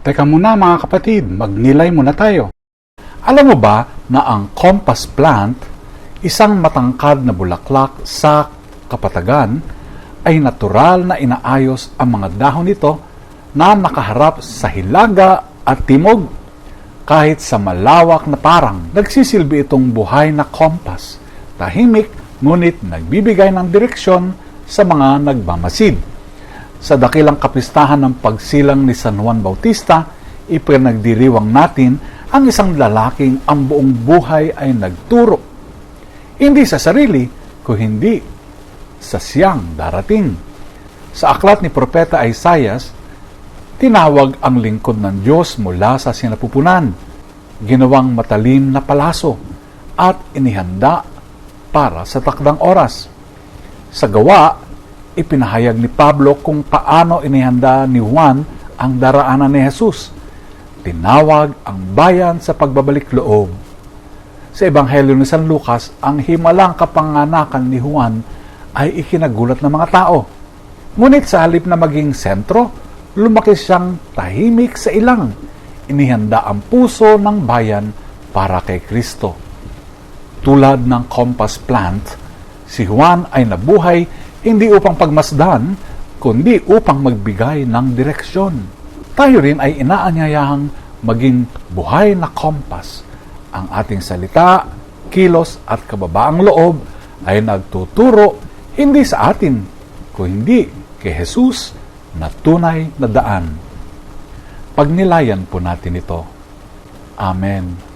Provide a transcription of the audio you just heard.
Teka muna mga kapatid, magnilay muna tayo. Alam mo ba na ang compass plant, isang matangkad na bulaklak sa kapatagan, ay natural na inaayos ang mga dahon nito na nakaharap sa hilaga at timog. Kahit sa malawak na parang, nagsisilbi itong buhay na compass. Tahimik, ngunit nagbibigay ng direksyon sa mga nagmamasid. Sa dakilang kapistahan ng pagsilang ni San Juan Bautista, ipinagdiriwang natin ang isang lalaking ang buong buhay ay nagturo. Hindi sa sarili, kundi sa siyang darating. Sa aklat ni Propeta Isaias, tinawag ang lingkod ng Diyos mula sa sinapupunan, ginawang matalim na palaso, at inihanda para sa takdang oras. Sa gawa, ipinahayag ni Pablo kung paano inihanda ni Juan ang daraanan ni Jesus. Tinawag ang bayan sa pagbabalik loob. Sa Ebanghelyo ni San Lucas, ang himalang kapanganakan ni Juan ay ikinagulat ng mga tao. Ngunit sa halip na maging sentro, lumaki siyang tahimik sa ilang. Inihanda ang puso ng bayan para kay Kristo. Tulad ng compass plant, si Juan ay nabuhay hindi upang pagmasdan, kundi upang magbigay ng direksyon. Tayo rin ay inaanyayahang maging buhay na compass. Ang ating salita, kilos at kababaang loob ay nagtuturo hindi sa atin, kundi kay Jesus na tunay na daan. Pagnilayan po natin ito. Amen.